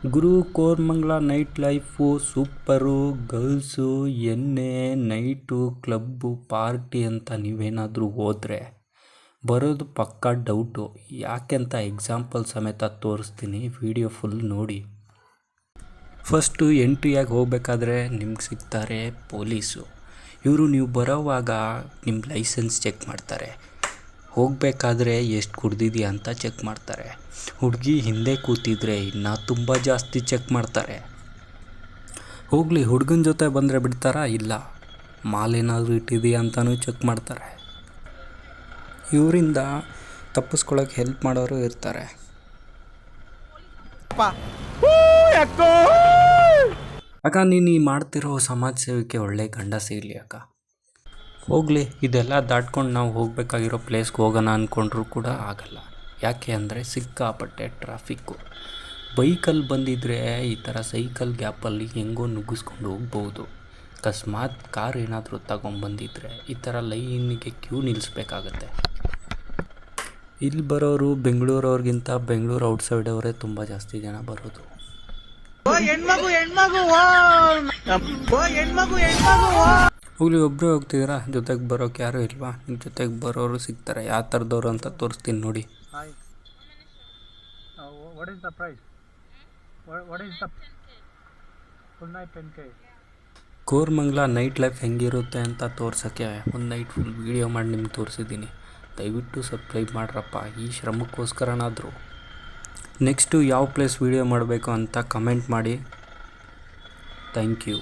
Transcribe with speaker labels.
Speaker 1: ಗುರು Koramangala night life super. Girls, ಎಣ್ಣೆ, night, club, party ಅಂತ ನೀವೇನಾದರೂ ಹೋದರೆ ಬರೋದು ಪಕ್ಕಾ ಡೌಟು. ಯಾಕೆಂತ ಎಕ್ಸಾಂಪಲ್ ಸಮೇತ ತೋರಿಸ್ತೀನಿ, ವಿಡಿಯೋ ಫುಲ್ ನೋಡಿ. ಫಸ್ಟು ಎಂಟ್ರಿಯಾಗಿ ಹೋಗಬೇಕಾದ್ರೆ ನಿಮ್ಗೆ ಸಿಗ್ತಾರೆ ಪೊಲೀಸು. ಇವರು ನೀವು ಬರೋವಾಗ ನಿಮ್ಮ ಲೈಸೆನ್ಸ್ ಚೆಕ್ ಮಾಡ್ತಾರೆ. ಹೋಗಬೇಕಾದ್ರೆ ಎಷ್ಟು ಕುಡ್ದಿದೆಯಾ ಅಂತ ಚೆಕ್ ಮಾಡ್ತಾರೆ. ಹುಡುಗಿ ಹಿಂದೆ ಕೂತಿದ್ರೆ ಇನ್ನೂ ತುಂಬ ಜಾಸ್ತಿ ಚೆಕ್ ಮಾಡ್ತಾರೆ. ಹೋಗಲಿ, ಹುಡುಗನ ಜೊತೆ ಬಂದರೆ ಬಿಡ್ತಾರಾ? ಇಲ್ಲ, ಮಾಲೇನಾದರೂ ಇಟ್ಟಿದೆಯಾ ಅಂತಲೂ ಚೆಕ್ ಮಾಡ್ತಾರೆ. ಇವರಿಂದ ತಪ್ಪಿಸ್ಕೊಳ್ಳೋಕೆ ಹೆಲ್ಪ್ ಮಾಡೋರು ಇರ್ತಾರೆ. ಅಕ್ಕ, ನೀನು ಮಾಡ್ತಿರೋ ಸಮಾಜ ಸೇವೆಗೆ ಒಳ್ಳೆ ಗಂಡ ಸಿಗಲಿ ಅಕ್ಕ. ಹೋಗಲಿ, ಇದೆಲ್ಲ ದಾಟ್ಕೊಂಡು ನಾವು ಹೋಗಬೇಕಾಗಿರೋ ಪ್ಲೇಸ್ಗೆ ಹೋಗೋಣ ಅಂದ್ಕೊಂಡ್ರೂ ಕೂಡ ಆಗಲ್ಲ. ಯಾಕೆ ಅಂದರೆ ಸಿಕ್ಕಾಪಟ್ಟೆ ಟ್ರಾಫಿಕ್ಕು. ಬೈಕಲ್ಲಿ ಬಂದಿದ್ದರೆ ಈ ಥರ ಸೈಕಲ್ ಗ್ಯಾಪಲ್ಲಿ ಹೆಂಗೋ ನುಗ್ಗಿಸ್ಕೊಂಡು ಹೋಗ್ಬೋದು. ಅಕಸ್ಮಾತ್ ಕಾರ್ ಏನಾದರೂ ತಗೊಂಬಂದಿದ್ರೆ ಈ ಥರ ಲೈನಿಗೆ ಕ್ಯೂ ನಿಲ್ಲಿಸ್ಬೇಕಾಗತ್ತೆ. ಇಲ್ಲಿ ಬರೋರು ಬೆಂಗಳೂರವ್ರಿಗಿಂತ ಬೆಂಗಳೂರು ಔಟ್ಸೈಡ್ ಅವರೇ ತುಂಬ ಜಾಸ್ತಿ ಜನ ಬರೋದು. ಹೋಗ್ಲಿ, ಒಬ್ಬರೇ ಹೋಗ್ತಿದ್ದೀರಾ? ಜೊತೆಗೆ ಬರೋಕೆ ಯಾರೂ ಇಲ್ವಾ? ನಿಮ್ಮ ಜೊತೆಗೆ ಬರೋರು ಸಿಗ್ತಾರೆ. ಯಾವ ಥರದವ್ರು ಅಂತ ತೋರಿಸ್ತೀನಿ ನೋಡಿ. ಕೋರಮಂಗಲ ನೈಟ್ ಲೈಫ್ ಹೆಂಗಿರುತ್ತೆ ಅಂತ ತೋರ್ಸೋಕ್ಕೆ ಒಂದು ನೈಟ್ ಫುಲ್ ವೀಡಿಯೋ ಮಾಡಿ ನಿಮ್ಗೆ ತೋರಿಸಿದ್ದೀನಿ. ದಯವಿಟ್ಟು ಸಬ್ಸ್ಕ್ರೈಬ್ ಮಾಡ್ರಪ್ಪ, ಈ ಶ್ರಮಕ್ಕೋಸ್ಕರನಾದರೂ. ನೆಕ್ಸ್ಟು ಯಾವ ಪ್ಲೇಸ್ ವೀಡಿಯೋ ಮಾಡಬೇಕು ಅಂತ ಕಮೆಂಟ್ ಮಾಡಿ. Thank you.